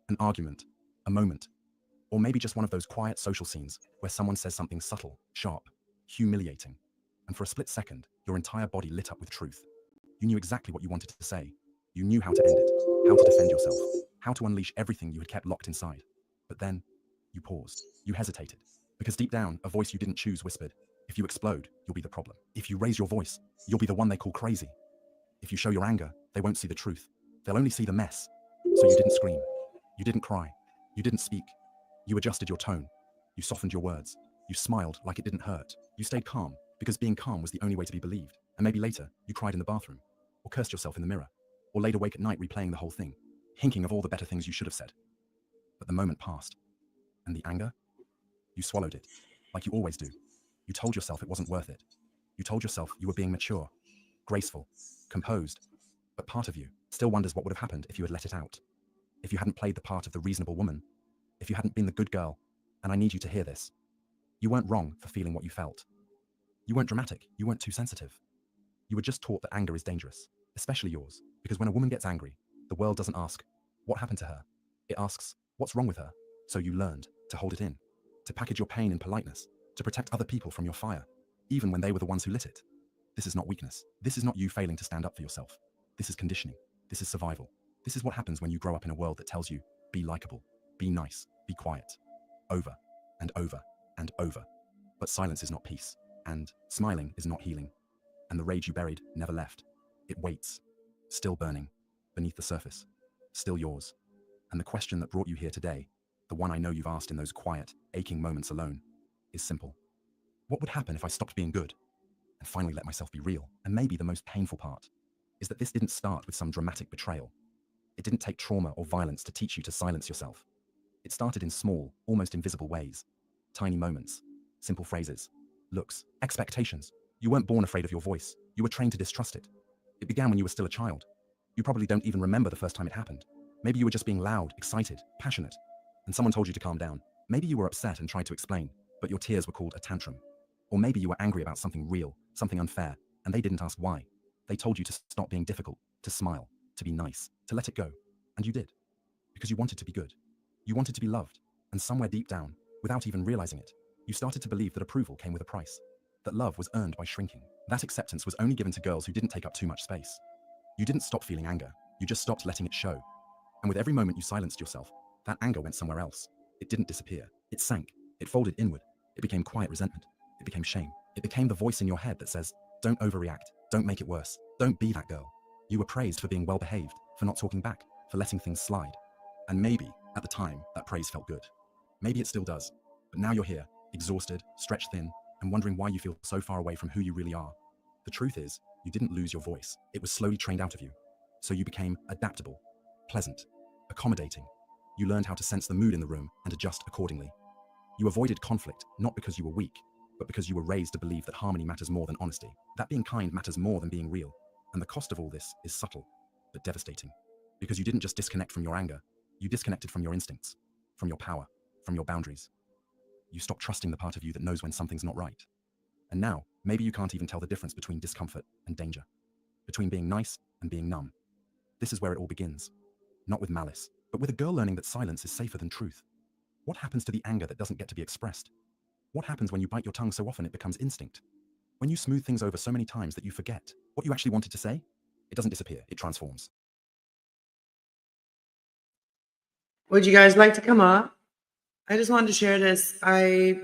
An argument, a moment, or maybe just one of those quiet social scenes where someone says something subtle, sharp, humiliating, and for a split second, your entire body lit up with truth. You knew exactly what you wanted to say. You knew how to end it, how to defend yourself, how to unleash everything you had kept locked inside. But then, you paused. You hesitated. Because deep down, a voice you didn't choose whispered, if you explode, you'll be the problem. If you raise your voice, you'll be the one they call crazy. If you show your anger, they won't see the truth. They'll only see the mess. So you didn't scream. You didn't cry. You didn't speak. You adjusted your tone. You softened your words. You smiled like it didn't hurt. You stayed calm, because being calm was the only way to be believed. And maybe later, you cried in the bathroom, or cursed yourself in the mirror, or laid awake at night replaying the whole thing, hinking of all the better things you should have said. But the moment passed. And the anger? You swallowed it, like you always do. You told yourself it wasn't worth it. You told yourself you were being mature, graceful, composed. But part of you still wonders what would have happened if you had let it out. If you hadn't played the part of the reasonable woman. If you hadn't been the good girl. And I need you to hear this. You weren't wrong for feeling what you felt. You weren't dramatic. You weren't too sensitive. You were just taught that anger is dangerous, especially yours. Because when a woman gets angry, the world doesn't ask, what happened to her? It asks, what's wrong with her? So you learned to hold it in, to package your pain in politeness, to protect other people from your fire, even when they were the ones who lit it. This is not weakness. This is not you failing to stand up for yourself. This is conditioning. This is survival. This is what happens when you grow up in a world that tells you, be likable, be nice, be quiet, over and over and over. But silence is not peace, and smiling is not healing. And the rage you buried never left. It waits, still burning, beneath the surface, still yours. And the question that brought you here today, the one I know you've asked in those quiet, aching moments alone, is simple. What would happen if I stopped being good and finally let myself be real? And maybe the most painful part is that this didn't start with some dramatic betrayal. It didn't take trauma or violence to teach you to silence yourself. It started in small, almost invisible ways. Tiny moments, simple phrases, looks, expectations. You weren't born afraid of your voice. You were trained to distrust it. It began when you were still a child. You probably don't even remember the first time it happened. Maybe you were just being loud, excited, passionate, and someone told you to calm down. Maybe you were upset and tried to explain, but your tears were called a tantrum. Or maybe you were angry about something real, something unfair, and they didn't ask why. They told you to stop being difficult, to smile, to be nice, to let it go. And you did. Because you wanted to be good. You wanted to be loved. And somewhere deep down, without even realizing it, you started to believe that approval came with a price. That love was earned by shrinking. That acceptance was only given to girls who didn't take up too much space. You didn't stop feeling anger. You just stopped letting it show. And with every moment you silenced yourself, that anger went somewhere else. It didn't disappear. It sank. It folded inward. It became quiet resentment. It became shame. It became the voice in your head that says, don't overreact. Don't make it worse. Don't be that girl. You were praised for being well-behaved, for not talking back, for letting things slide. And maybe, at the time, that praise felt good. Maybe it still does. But now you're here, exhausted, stretched thin, and wondering why you feel so far away from who you really are. The truth is, you didn't lose your voice. It was slowly trained out of you. So you became adaptable, pleasant, accommodating. You learned how to sense the mood in the room and adjust accordingly. You avoided conflict, not because you were weak, but because you were raised to believe that harmony matters more than honesty, that being kind matters more than being real. And the cost of all this is subtle, but devastating. Because you didn't just disconnect from your anger, you disconnected from your instincts, from your power, from your boundaries. You stopped trusting the part of you that knows when something's not right. And now, maybe you can't even tell the difference between discomfort and danger, between being nice and being numb. This is where it all begins. Not with malice, but with a girl learning that silence is safer than truth. What happens to the anger that doesn't get to be expressed? What happens when you bite your tongue so often it becomes instinct? When you smooth things over so many times that you forget what you actually wanted to say? It doesn't disappear, it transforms. Would you guys like to come up? I just wanted to share this. I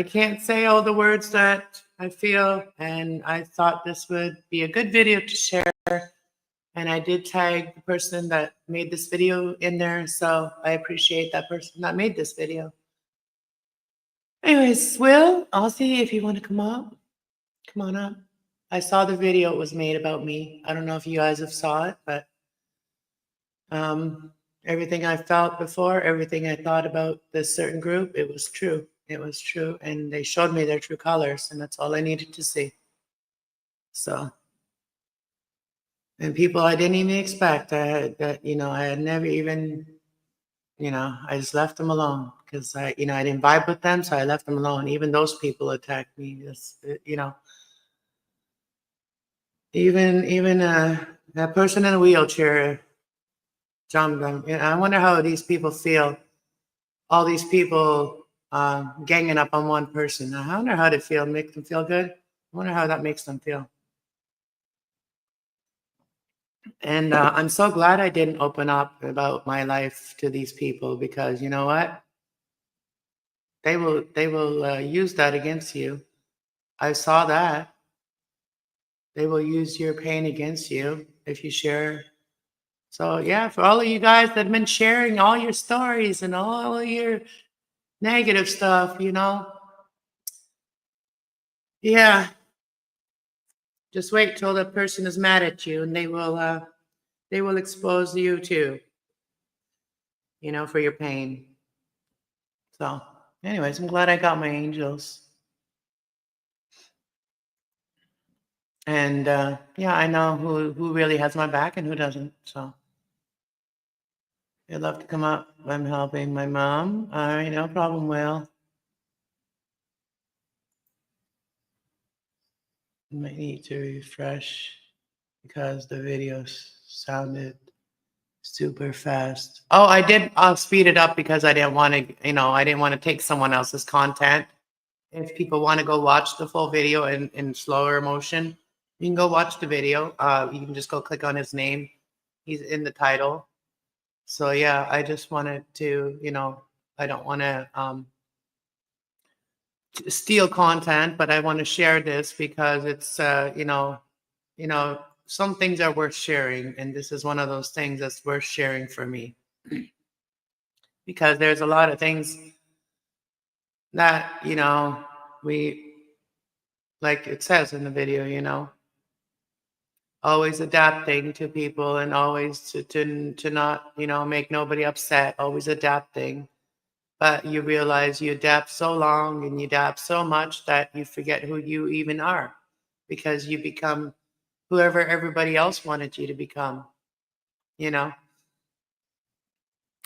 can't say all the words that I feel, and I thought this would be a good video to share. And I did tag the person that made this video in there, so I appreciate that person that made this video. Anyways, Will, I'll see if you want to come up. Come on up. I saw the video it was made about me. I don't know if you guys have saw it, but everything I felt before, everything I thought about this certain group, it was true. It was true. And they showed me their true colors, and that's all I needed to see. So, and people I didn't even expect, I had never even, I just left them alone because I didn't vibe with them. So I left them alone. Even those people attacked me. Even that person in a wheelchair I wonder how these people feel. All these people ganging up on one person. I wonder how they feel. Make them feel good. I wonder how that makes them feel. And I'm so glad I didn't open up about my life to these people, because you know what? They will use that against you. I saw that. They will use your pain against you if you share. So yeah, for all of you guys that have been sharing all your stories and all of your negative stuff, yeah, just wait till the person is mad at you, and they will expose you too, for your pain. So, anyways, I'm glad I got my angels. And yeah, I know who really has my back and who doesn't. So you'd love to come up. I'm helping my mom. All right, no problem, Will. Might need to refresh because the video sounded super fast. Oh, I did. I'll speed it up because I didn't want to, I didn't want to take someone else's content. If people want to go watch the full video in slower motion, you can go watch the video. You can just go click on his name. He's in the title. So yeah, I just wanted to, I don't want to steal content, but I want to share this because it's, some things are worth sharing, and this is one of those things that's worth sharing for me, because there's a lot of things that we, like it says in the video, always adapting to people, and always to not make nobody upset, always adapting. But you realize you adapt so long and you adapt so much that you forget who you even are, because you become whoever everybody else wanted you to become,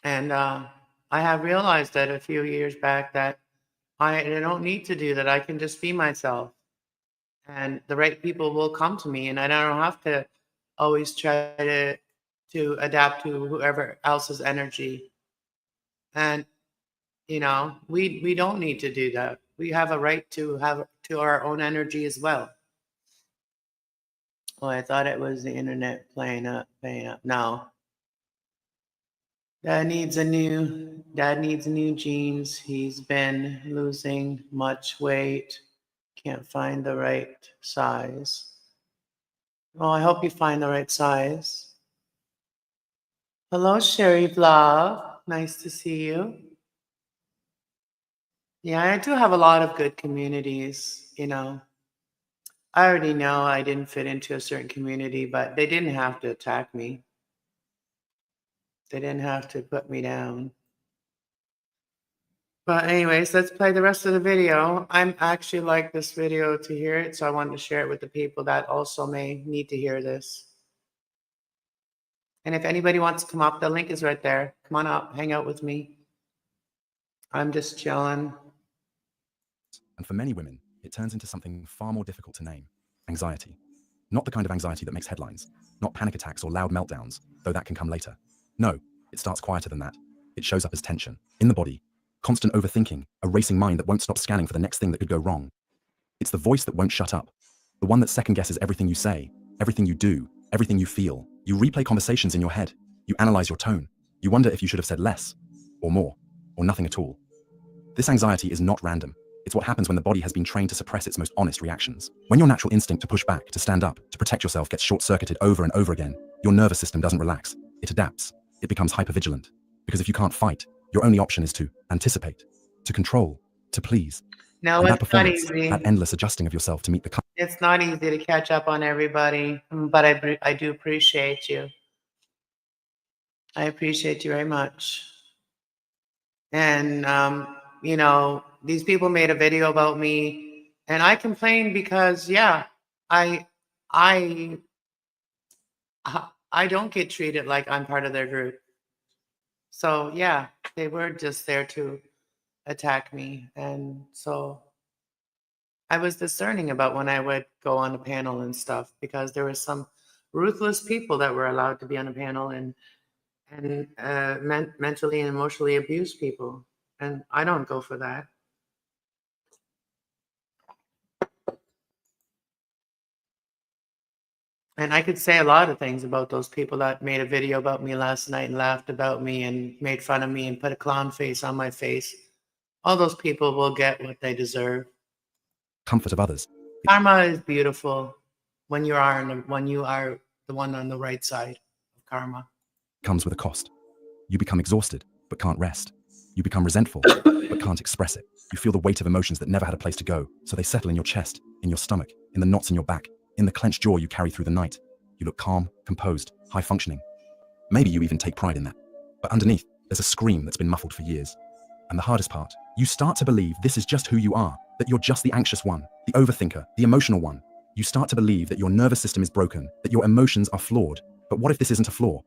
And I have realized that a few years back that I don't need to do that. I can just be myself, and the right people will come to me, and I don't have to always try to adapt to whoever else's energy. And we don't need to do that. We have a right to have to our own energy as well. Oh, I thought it was the internet playing up. No. Dad needs new jeans. He's been losing much weight. Can't find the right size. Oh, I hope you find the right size. Hello, Sherry Blah. Nice to see you. Yeah, I do have a lot of good communities, I already know I didn't fit into a certain community, but they didn't have to attack me. They didn't have to put me down. But anyways, let's play the rest of the video. I'm actually like this video to hear it, so I wanted to share it with the people that also may need to hear this. And if anybody wants to come up, the link is right there. Come on up, hang out with me. I'm just chilling. And for many women, it turns into something far more difficult to name: anxiety. Not the kind of anxiety that makes headlines, not panic attacks or loud meltdowns, though that can come later. No, it starts quieter than that. It shows up as tension in the body, constant overthinking, a racing mind that won't stop scanning for the next thing that could go wrong. It's the voice that won't shut up, the one that second guesses everything you say, everything you do, everything you feel. You replay conversations in your head. You analyze your tone. You wonder if you should have said less, or more, or nothing at all. This anxiety is not random. It's what happens when the body has been trained to suppress its most honest reactions. When your natural instinct to push back, to stand up, to protect yourself gets short-circuited over and over again, your nervous system doesn't relax. It adapts. It becomes hypervigilant. Because if you can't fight, your only option is to anticipate, to control, to please. No, And that it's not performance, easy. that endless adjusting of yourself to meet the... It's not easy to catch up on everybody, but I do appreciate you. I appreciate you very much. And, these people made a video about me, and I complained because, yeah, I don't get treated like I'm part of their group. So, yeah, they were just there to attack me. And so I was discerning about when I would go on a panel and stuff, because there were some ruthless people that were allowed to be on a panel, and and mentally and emotionally abuse people. And I don't go for that. And I could say a lot of things about those people that made a video about me last night and laughed about me and made fun of me and put a clown face on my face. All those people will get what they deserve. Comfort of others. Karma is beautiful when you are the one on the right side of karma. Comes with a cost. You become exhausted, but can't rest. You become resentful, but can't express it. You feel the weight of emotions that never had a place to go, so they settle in your chest, in your stomach, in the knots in your back, in the clenched jaw you carry through the night. You look calm, composed, high-functioning. Maybe you even take pride in that. But underneath, there's a scream that's been muffled for years. And the hardest part, you start to believe this is just who you are, that you're just the anxious one, the overthinker, the emotional one. You start to believe that your nervous system is broken, that your emotions are flawed. But what if this isn't a flaw?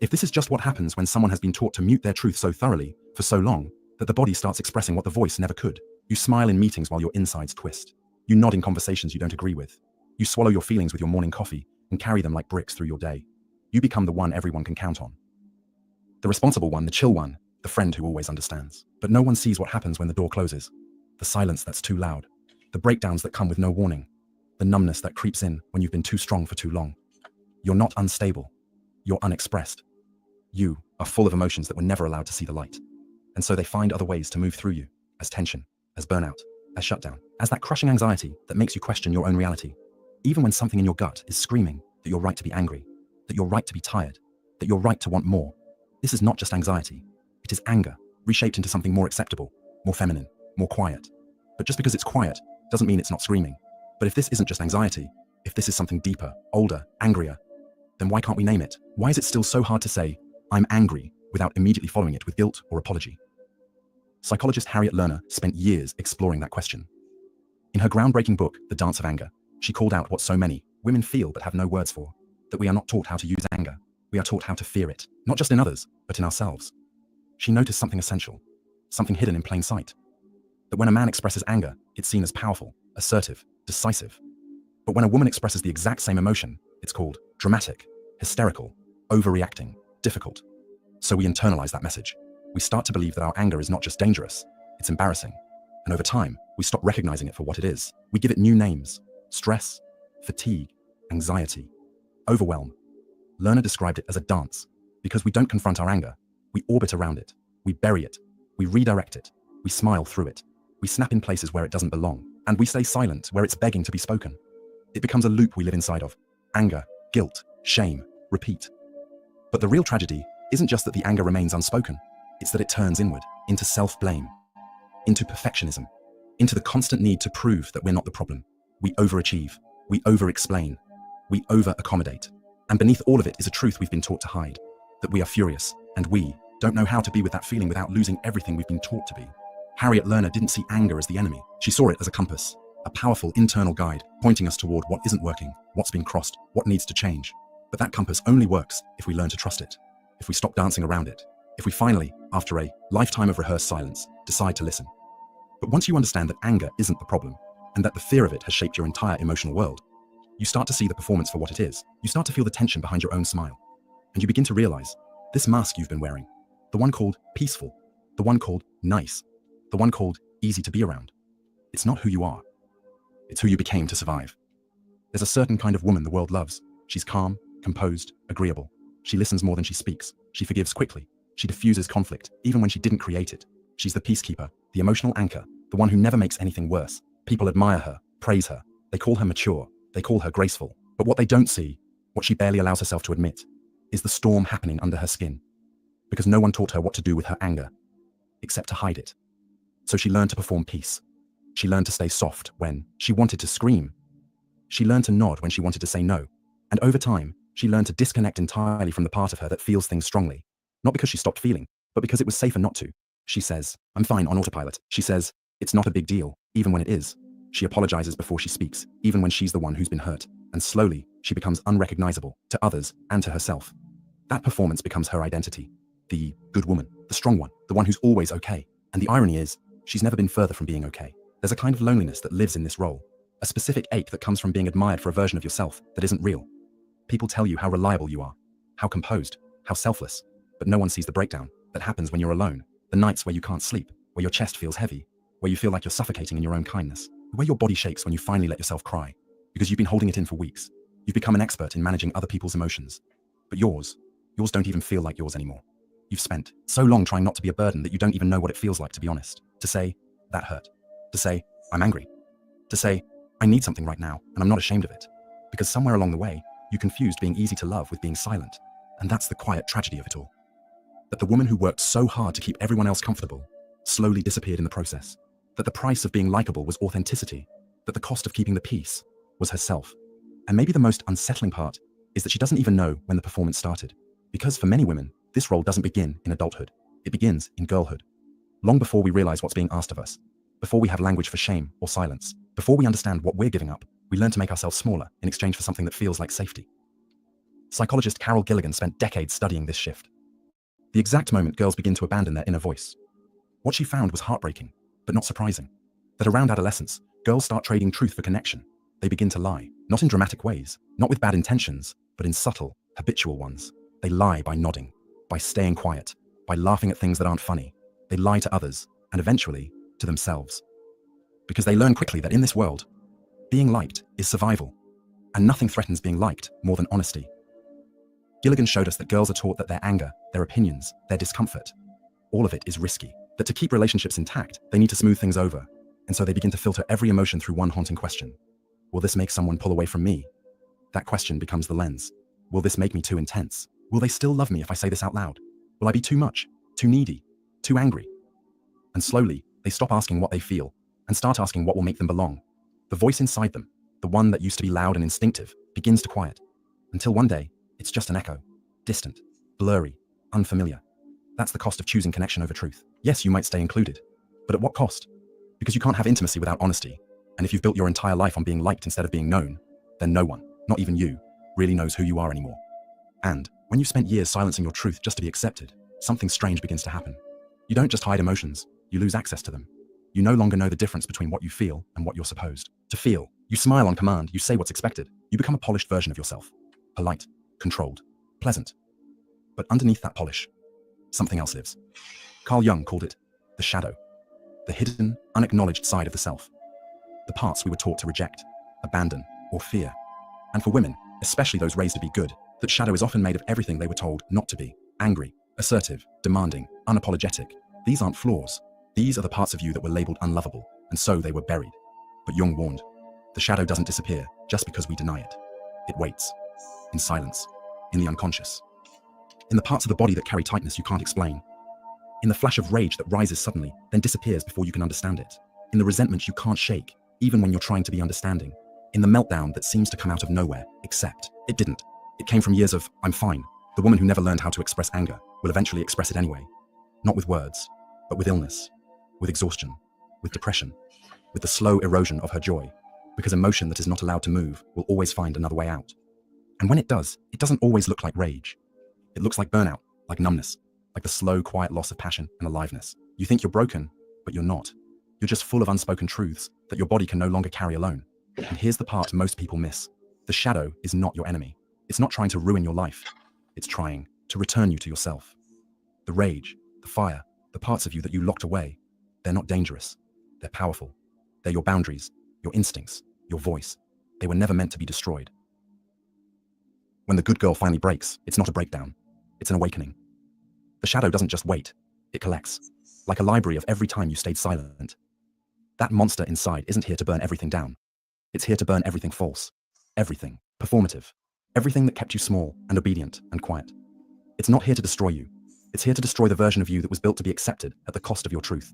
If this is just what happens when someone has been taught to mute their truth so thoroughly, for so long, that the body starts expressing what the voice never could. You smile in meetings while your insides twist. You nod in conversations you don't agree with. You swallow your feelings with your morning coffee and carry them like bricks through your day. You become the one everyone can count on. The responsible one, the chill one, the friend who always understands. But no one sees what happens when the door closes. The silence that's too loud. The breakdowns that come with no warning. The numbness that creeps in when you've been too strong for too long. You're not unstable. You're unexpressed. You are full of emotions that were never allowed to see the light. And so they find other ways to move through you, as tension, as burnout, as shutdown, as that crushing anxiety that makes you question your own reality. Even when something in your gut is screaming that you're right to be angry, that you're right to be tired, that you're right to want more. This is not just anxiety. It is anger, reshaped into something more acceptable, more feminine, more quiet. But just because it's quiet doesn't mean it's not screaming. But if this isn't just anxiety, if this is something deeper, older, angrier, then why can't we name it? Why is it still so hard to say, I'm angry, without immediately following it with guilt or apology? Psychologist Harriet Lerner spent years exploring that question. In her groundbreaking book, The Dance of Anger, she called out what so many women feel but have no words for, that we are not taught how to use anger. We are taught how to fear it, not just in others, but in ourselves. She noticed something essential, something hidden in plain sight. That when a man expresses anger, it's seen as powerful, assertive, decisive. But when a woman expresses the exact same emotion, it's called dramatic, hysterical, overreacting, difficult. So we internalize that message. We start to believe that our anger is not just dangerous, it's embarrassing. And over time, we stop recognizing it for what it is. We give it new names: stress, fatigue, anxiety, overwhelm. Lerner described it as a dance, because we don't confront our anger. We orbit around it. We bury it. We redirect it. We smile through it. We snap in places where it doesn't belong. And we stay silent where it's begging to be spoken. It becomes a loop we live inside of. Anger, guilt, shame, repeat. But the real tragedy isn't just that the anger remains unspoken. It's that it turns inward, into self-blame, into perfectionism, into the constant need to prove that we're not the problem. We overachieve. We over-explain. We over-accommodate. And beneath all of it is a truth we've been taught to hide, that we are furious, and we don't know how to be with that feeling without losing everything we've been taught to be. Harriet Lerner didn't see anger as the enemy. She saw it as a compass, a powerful internal guide pointing us toward what isn't working, what's been crossed, what needs to change. But that compass only works if we learn to trust it, if we stop dancing around it, if we finally, after a lifetime of rehearsed silence, decide to listen. But once you understand that anger isn't the problem, and that the fear of it has shaped your entire emotional world, you start to see the performance for what it is. You start to feel the tension behind your own smile. And you begin to realize this mask you've been wearing, the one called peaceful, the one called nice, the one called easy to be around, it's not who you are. It's who you became to survive. There's a certain kind of woman the world loves. She's calm, composed, agreeable. She listens more than she speaks. She forgives quickly. She diffuses conflict, even when she didn't create it. She's the peacekeeper, the emotional anchor, the one who never makes anything worse. People admire her, praise her. They call her mature. They call her graceful. But what they don't see, what she barely allows herself to admit, is the storm happening under her skin. Because no one taught her what to do with her anger, except to hide it. So she learned to perform peace. She learned to stay soft when she wanted to scream. She learned to nod when she wanted to say no. And over time, she learned to disconnect entirely from the part of her that feels things strongly. Not because she stopped feeling, but because it was safer not to. She says, I'm fine on autopilot. She says, it's not a big deal, even when it is. She apologizes before she speaks, even when she's the one who's been hurt. And slowly, she becomes unrecognizable to others and to herself. That performance becomes her identity. The good woman, the strong one, the one who's always okay. And the irony is, she's never been further from being okay. There's a kind of loneliness that lives in this role, a specific ache that comes from being admired for a version of yourself that isn't real. People tell you how reliable you are, how composed, how selfless. But no one sees the breakdown that happens when you're alone, the nights where you can't sleep, where your chest feels heavy, where you feel like you're suffocating in your own kindness, where your body shakes when you finally let yourself cry, because you've been holding it in for weeks. You've become an expert in managing other people's emotions. But yours don't even feel like yours anymore. You've spent so long trying not to be a burden that you don't even know what it feels like to be honest. To say, that hurt. To say, I'm angry. To say, I need something right now, and I'm not ashamed of it. Because somewhere along the way, you confused being easy to love with being silent. And that's the quiet tragedy of it all. That the woman who worked so hard to keep everyone else comfortable slowly disappeared in the process. That the price of being likable was authenticity. That the cost of keeping the peace was herself. And maybe the most unsettling part is that she doesn't even know when the performance started. Because for many women, this role doesn't begin in adulthood. It begins in girlhood. Long before we realize what's being asked of us, before we have language for shame or silence, before we understand what we're giving up, we learn to make ourselves smaller in exchange for something that feels like safety. Psychologist Carol Gilligan spent decades studying this shift. The exact moment girls begin to abandon their inner voice. What she found was heartbreaking, but not surprising. That around adolescence, girls start trading truth for connection. They begin to lie, not in dramatic ways, not with bad intentions, but in subtle, habitual ones. They lie by nodding, by staying quiet, by laughing at things that aren't funny. They lie to others, and eventually, to themselves. Because they learn quickly that in this world, being liked is survival, and nothing threatens being liked more than honesty. Gilligan showed us that girls are taught that their anger, their opinions, their discomfort, all of it is risky. That to keep relationships intact, they need to smooth things over, and so they begin to filter every emotion through one haunting question. Will this make someone pull away from me? That question becomes the lens. Will this make me too intense? Will they still love me if I say this out loud? Will I be too much, too needy, too angry? And slowly, they stop asking what they feel and start asking what will make them belong. The voice inside them, the one that used to be loud and instinctive, begins to quiet. Until one day, it's just an echo, distant, blurry, unfamiliar. That's the cost of choosing connection over truth. Yes, you might stay included, but at what cost? Because you can't have intimacy without honesty. And if you've built your entire life on being liked instead of being known, then no one, not even you, really knows who you are anymore. And when you've spent years silencing your truth just to be accepted, something strange begins to happen. You don't just hide emotions, you lose access to them. You no longer know the difference between what you feel and what you're supposed to feel. You smile on command, you say what's expected. You become a polished version of yourself. Polite, controlled, pleasant. But underneath that polish, something else lives. Carl Jung called it the shadow, the hidden, unacknowledged side of the self. The parts we were taught to reject, abandon, or fear. And for women, especially those raised to be good, that shadow is often made of everything they were told not to be. Angry, assertive, demanding, unapologetic. These aren't flaws. These are the parts of you that were labeled unlovable, and so they were buried. But Jung warned, the shadow doesn't disappear just because we deny it. It waits, in silence, in the unconscious. In the parts of the body that carry tightness you can't explain. In the flash of rage that rises suddenly, then disappears before you can understand it. In the resentment you can't shake, even when you're trying to be understanding. In the meltdown that seems to come out of nowhere, except it didn't. It came from years of, I'm fine. The woman who never learned how to express anger will eventually express it anyway. Not with words, but with illness, with exhaustion, with depression, with the slow erosion of her joy. Because emotion that is not allowed to move will always find another way out. And when it does, it doesn't always look like rage. It looks like burnout, like numbness, like the slow, quiet loss of passion and aliveness. You think you're broken, but you're not. You're just full of unspoken truths that your body can no longer carry alone. And here's the part most people miss. The shadow is not your enemy. It's not trying to ruin your life. It's trying to return you to yourself. The rage, the fire, the parts of you that you locked away, they're not dangerous. They're powerful. They're your boundaries, your instincts, your voice. They were never meant to be destroyed. When the good girl finally breaks, it's not a breakdown. It's an awakening. The shadow doesn't just wait. It collects, like a library of every time you stayed silent. That monster inside isn't here to burn everything down. It's here to burn everything false, everything performative, everything that kept you small and obedient and quiet. It's not here to destroy you. It's here to destroy the version of you that was built to be accepted at the cost of your truth.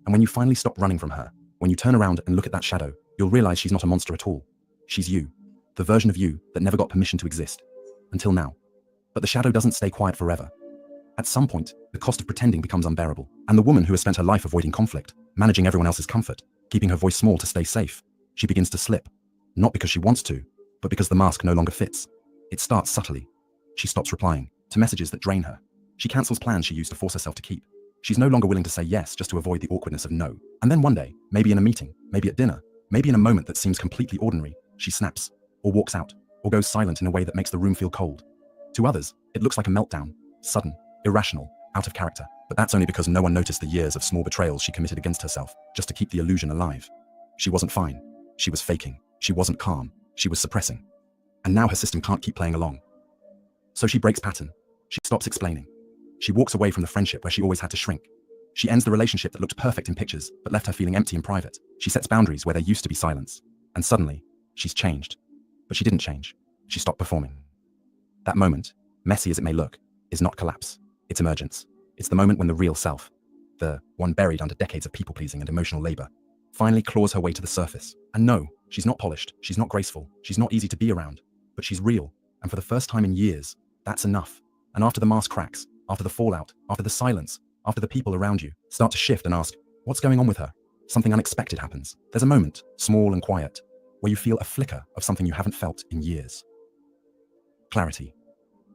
And when you finally stop running from her, when you turn around and look at that shadow, you'll realize she's not a monster at all. She's you, the version of you that never got permission to exist. Until now. But the shadow doesn't stay quiet forever. At some point, the cost of pretending becomes unbearable. And the woman who has spent her life avoiding conflict, managing everyone else's comfort, keeping her voice small to stay safe, she begins to slip. Not because she wants to, but because the mask no longer fits. It starts subtly. She stops replying to messages that drain her. She cancels plans she used to force herself to keep. She's no longer willing to say yes just to avoid the awkwardness of no. And then one day, maybe in a meeting, maybe at dinner, maybe in a moment that seems completely ordinary, she snaps, or walks out, or goes silent in a way that makes the room feel cold. To others, it looks like a meltdown, sudden, irrational, out of character. But that's only because no one noticed the years of small betrayals she committed against herself, just to keep the illusion alive. She wasn't fine. She was faking. She wasn't calm. She was suppressing. And now her system can't keep playing along. So she breaks pattern. She stops explaining. She walks away from the friendship where she always had to shrink. She ends the relationship that looked perfect in pictures, but left her feeling empty in private. She sets boundaries where there used to be silence. And suddenly, she's changed. But she didn't change. She stopped performing. That moment, messy as it may look, is not collapse. It's emergence. It's the moment when the real self, the one buried under decades of people-pleasing and emotional labor, finally claws her way to the surface. And no, she's not polished. She's not graceful. She's not easy to be around. But she's real. And for the first time in years, that's enough. And after the mask cracks, after the fallout, after the silence, after the people around you start to shift and ask, what's going on with her? Something unexpected happens. There's a moment, small and quiet, where you feel a flicker of something you haven't felt in years. Clarity.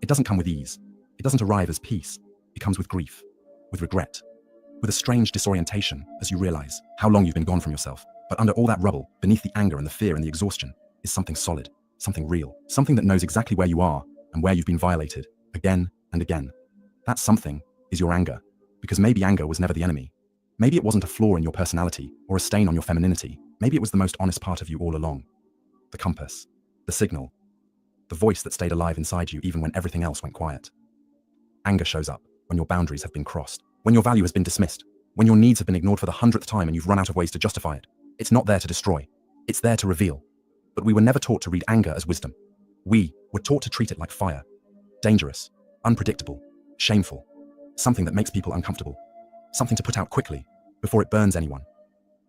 It doesn't come with ease. It doesn't arrive as peace. It comes with grief, with regret, with a strange disorientation as you realize how long you've been gone from yourself. But under all that rubble, beneath the anger and the fear and the exhaustion, is something solid, something real, something that knows exactly where you are and where you've been violated again and again. That something is your anger, because maybe anger was never the enemy. Maybe it wasn't a flaw in your personality or a stain on your femininity. Maybe it was the most honest part of you all along. The compass, the signal, the voice that stayed alive inside you even when everything else went quiet. Anger shows up when your boundaries have been crossed, when your value has been dismissed, when your needs have been ignored for the 100th time and you've run out of ways to justify it. It's not there to destroy. It's there to reveal. But we were never taught to read anger as wisdom. We were taught to treat it like fire. Dangerous, unpredictable, shameful. Something that makes people uncomfortable. Something to put out quickly, before it burns anyone.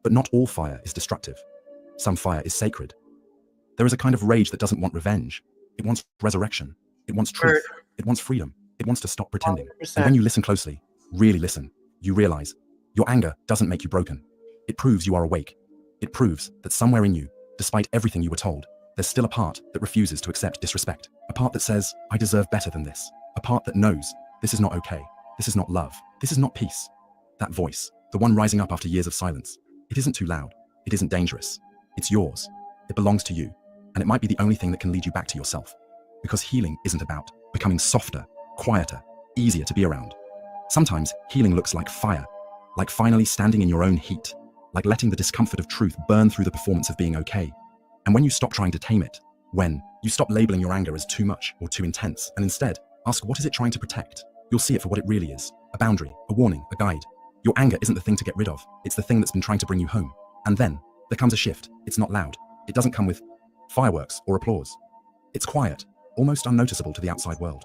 But not all fire is destructive. Some fire is sacred. There is a kind of rage that doesn't want revenge. It wants resurrection. It wants truth. It wants freedom. It wants to stop pretending. 100%. And when you listen closely, really listen, you realize your anger doesn't make you broken. It proves you are awake. It proves that somewhere in you, despite everything you were told, there's still a part that refuses to accept disrespect. A part that says, I deserve better than this. A part that knows, this is not okay. This is not love. This is not peace. That voice, the one rising up after years of silence, it isn't too loud. It isn't dangerous. It's yours. It belongs to you. And it might be the only thing that can lead you back to yourself. Because healing isn't about becoming softer, quieter, easier to be around. Sometimes healing looks like fire, like finally standing in your own heat, like letting the discomfort of truth burn through the performance of being okay. And when you stop trying to tame it, when you stop labeling your anger as too much or too intense, and instead ask what is it trying to protect, you'll see it for what it really is, a boundary, a warning, a guide. Your anger isn't the thing to get rid of, it's the thing that's been trying to bring you home. And then there comes a shift. It's not loud. It doesn't come with fireworks or applause. It's quiet, almost unnoticeable to the outside world.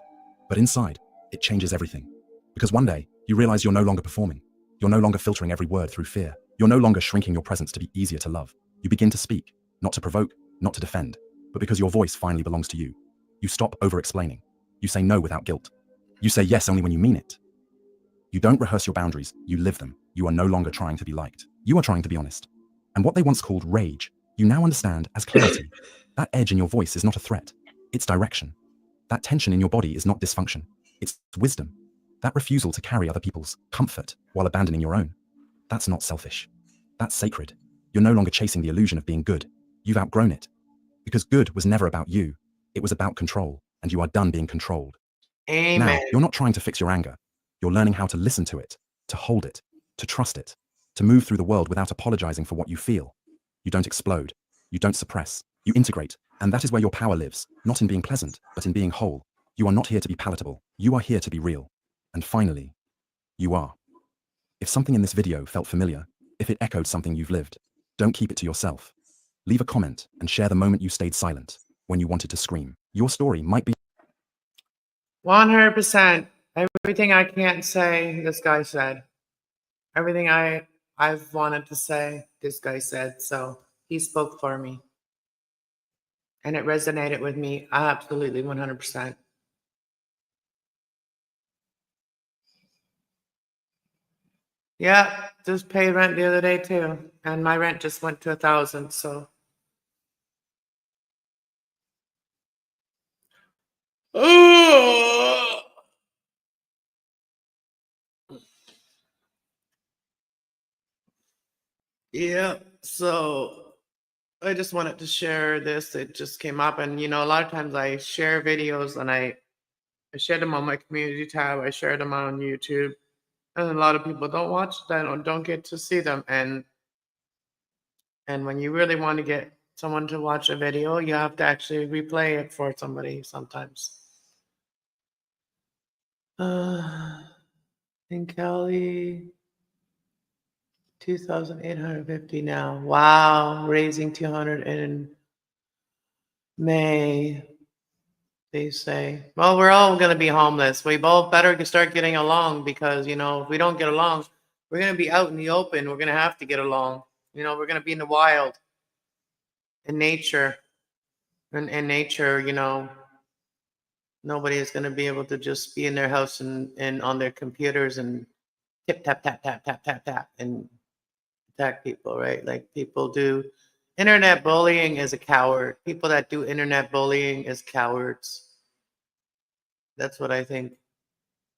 But inside, it changes everything. Because one day, you realize you're no longer performing. You're no longer filtering every word through fear. You're no longer shrinking your presence to be easier to love. You begin to speak, not to provoke, not to defend, but because your voice finally belongs to you. You stop over-explaining. You say no without guilt. You say yes only when you mean it. You don't rehearse your boundaries, you live them. You are no longer trying to be liked. You are trying to be honest. And what they once called rage, you now understand as clarity. That edge in your voice is not a threat. It's direction. That tension in your body is not dysfunction. It's wisdom. That refusal to carry other people's comfort while abandoning your own. That's not selfish. That's sacred. You're no longer chasing the illusion of being good. You've outgrown it. Because good was never about you. It was about control, and you are done being controlled. Amen. Now, you're not trying to fix your anger. You're learning how to listen to it, to hold it, to trust it, to move through the world without apologizing for what you feel. You don't explode. You don't suppress. You integrate. And that is where your power lives, not in being pleasant, but in being whole. You are not here to be palatable. You are here to be real. And finally, you are. If something in this video felt familiar, if it echoed something you've lived, don't keep it to yourself. Leave a comment and share the moment you stayed silent when you wanted to scream. Your story might be 100%. Everything I can't say, this guy said. Everything I've wanted to say, this guy said. So he spoke for me. And it resonated with me absolutely 100%. Yeah, just paid rent the other day too. And my rent just went to 1,000, so. Yeah, so I just wanted to share this. It just came up, and a lot of times I share videos and I I share them on my community tab. I share them on YouTube. And a lot of people don't watch them or don't get to see them. And when you really want to get someone to watch a video, you have to actually replay it for somebody sometimes. In Cali, 2,850 now. Wow, raising 200 in May, they say. Well, we're all going to be homeless. We both better start getting along because, if we don't get along, we're going to be out in the open. We're going to have to get along. We're going to be in the wild, in nature. And in nature, nobody is going to be able to just be in their house and on their computers and tip, tap, tap, tap, tap, tap, tap, and attack people, right? Like people do. Internet bullying is a coward. People that do internet bullying is cowards. That's what I think.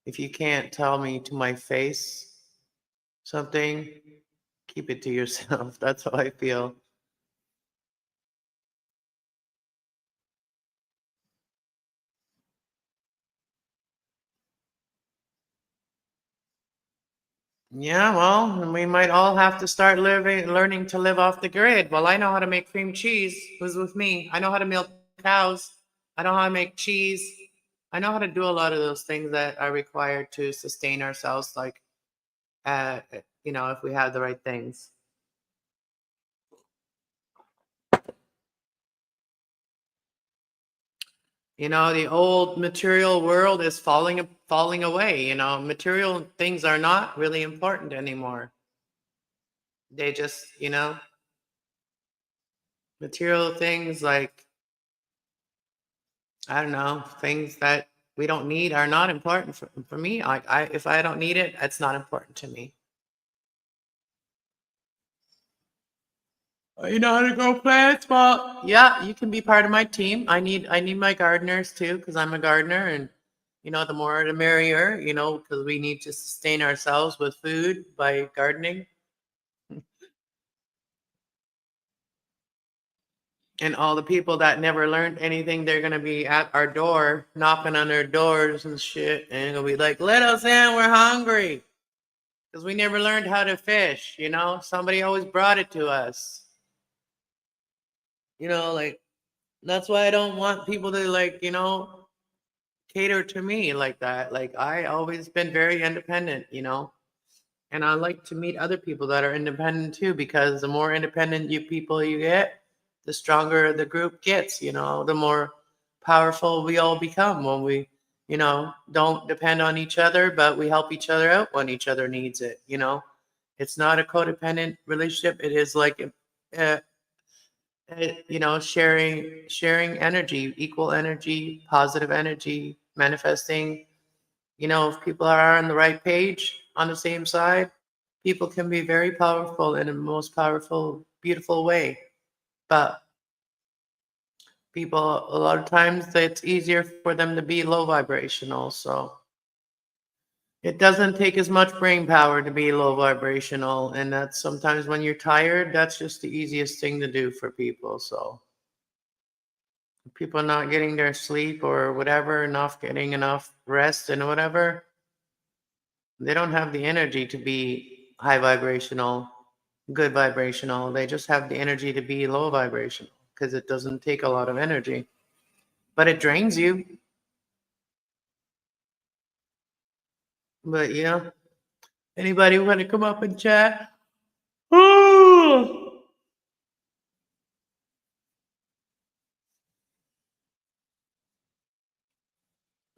If you can't tell me to my face something, keep it to yourself. That's how I feel. Yeah, well, we might all have to start learning to live off the grid. Well, I know how to make cream cheese. Who's with me? I know how to milk cows. I know how to make cheese. I know how to do a lot of those things that are required to sustain ourselves, like, if we have the right things. The old material world is falling away. Material things are not really important anymore. They just, material things like, I don't know, things that we don't need are not important for me. If I don't need it, it's not important to me. You know how to grow plants? Well, yeah, you can be part of my team. I need my gardeners too, because I'm a gardener, and the more the merrier. Because we need to sustain ourselves with food by gardening. And all the people that never learned anything, they're gonna be at our door, knocking on their doors and shit, and gonna be like, "Let us in, we're hungry," because we never learned how to fish. Somebody always brought it to us. Like that's why I don't want people to cater to me like that. Like I always been very independent, and I like to meet other people that are independent too, because the more independent people you get, the stronger the group gets, the more powerful we all become when we, don't depend on each other, but we help each other out when each other needs it. It's not a codependent relationship. It is like, sharing energy, equal energy, positive energy, manifesting. If people are on the right page, on the same side, people can be very powerful in the most powerful, beautiful way. But people, a lot of times, it's easier for them to be low vibrational. So it doesn't take as much brain power to be low vibrational. And that's sometimes when you're tired, that's just the easiest thing to do for people. So people not getting their sleep or whatever, not getting enough rest and whatever, they don't have the energy to be high vibrational, good vibrational. They just have the energy to be low vibrational because it doesn't take a lot of energy, but it drains you. But anybody want to come up and chat? Oh,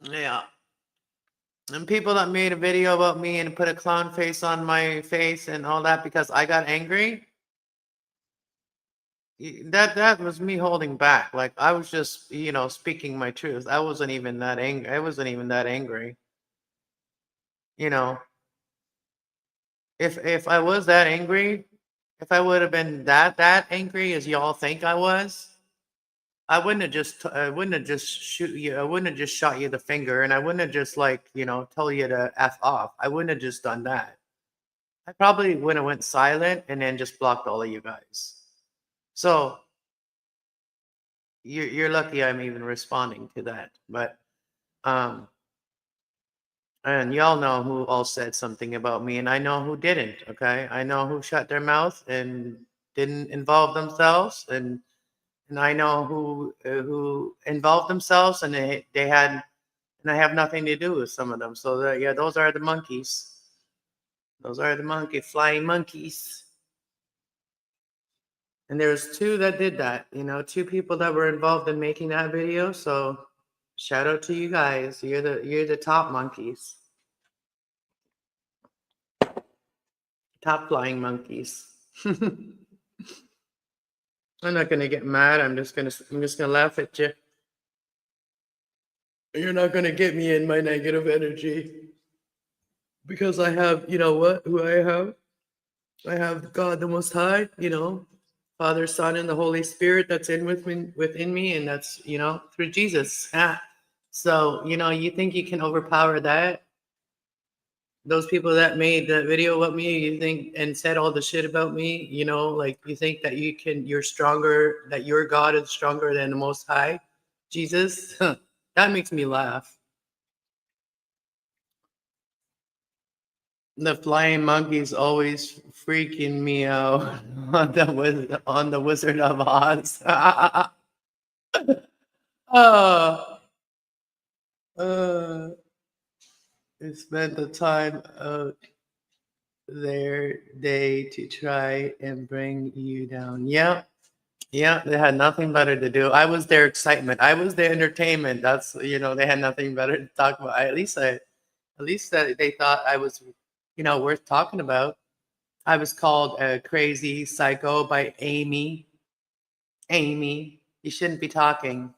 yeah. And people that made a video about me and put a clown face on my face and all that because I got angry. That was me holding back. Like I was just, speaking my truth. I wasn't even that angry. I wasn't even that angry. You know, if I was that angry, if I would have been that angry as y'all think I was, I wouldn't have just shoot you. I wouldn't have just shot you the finger, and I wouldn't have just tell you to f off. I wouldn't have just done that. I probably would have went silent and then just blocked all of you guys. So you're lucky I'm even responding to that. But And y'all know who all said something about me, and I know who didn't. Okay, I know who shut their mouth and didn't involve themselves, and I know who involved themselves, and they had, and I have nothing to do with some of them. So yeah, those are the monkeys. Those are the flying monkeys. And there's two that did that. Two people that were involved in making that video. So shout out to you guys. You're the top monkeys. Top flying monkeys. I'm not gonna get mad. I'm just gonna laugh at you. You're not gonna get me in my negative energy. Because I have, who I have? I have God the Most High, Father, Son, and the Holy Spirit that's within me, and that's, through Jesus. So, you think you can overpower that? Those people that made the video about me, you think, and said all the shit about me, like you think that you're stronger, that your God is stronger than the Most High, Jesus? That makes me laugh. The flying monkey's always freaking me out on the Wizard of Oz. They spent the time of their day to try and bring you down. Yep. Yeah, they had nothing better to do. I was their excitement. I was their entertainment. That's, they had nothing better to talk about. At least they thought I was, worth talking about. I was called a crazy psycho by Amy. Amy, you shouldn't be talking.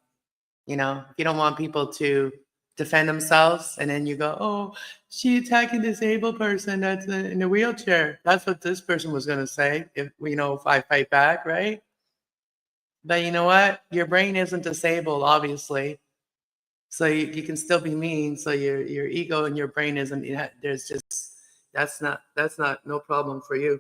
If you don't want people to defend themselves, and then you go, oh, she attacked a disabled person that's in a wheelchair. That's what this person was going to say if I fight back, right? But you know what? Your brain isn't disabled, obviously. So you can still be mean. So your ego and your brain isn't. There's just that's not no problem for you.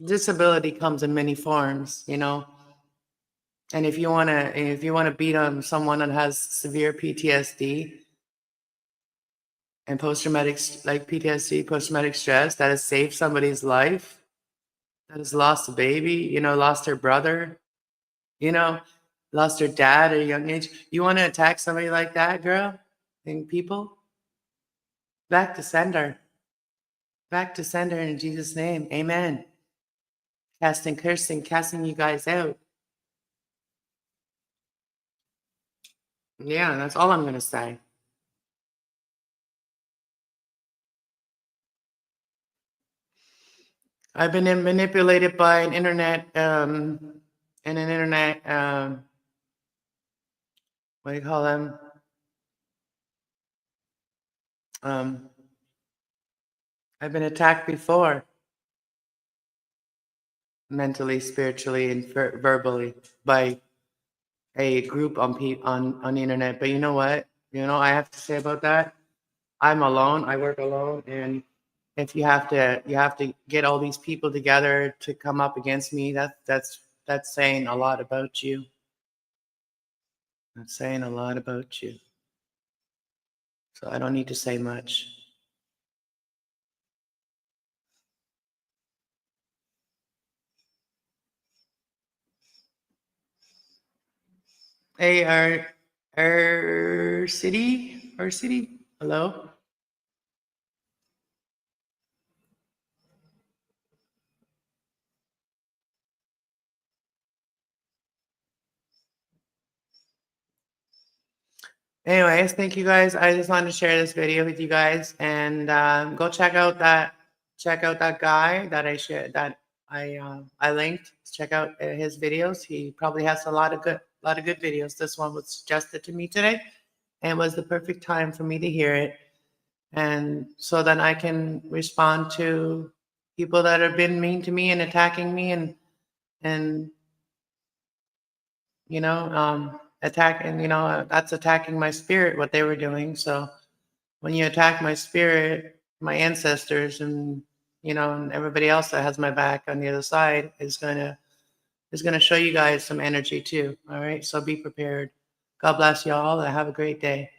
Disability comes in many forms, And if you wanna beat on someone that has severe PTSD and post-traumatic like PTSD, post-traumatic stress, that has saved somebody's life, that has lost a baby, lost her brother, lost her dad at a young age. You want to attack somebody like that, girl? And people? Back to sender. Back to sender in Jesus' name. Amen. Casting, cursing, casting you guys out. Yeah, that's all I'm going to say. I've been manipulated by an internet, what do you call them? I've been attacked before, mentally, spiritually, and verbally by a group on the internet. But you know what? I have to say about that. I'm alone. I work alone, and if you have to get all these people together to come up against me, that's saying a lot about you. That's saying a lot about you. So I don't need to say much. Hey, our city, hello. Anyways, thank you guys. I just wanted to share this video with you guys, and go check out that guy that I shared, that I linked. Check out his videos. He probably has a lot of good videos. This one was suggested to me today, and it was the perfect time for me to hear it, and so then I can respond to people that have been mean to me and attacking me, and attacking, that's attacking my spirit, what they were doing. So when you attack my spirit, my ancestors, and and everybody else that has my back on the other side is gonna show you guys some energy too. All right, so be prepared. God bless y'all and have a great day.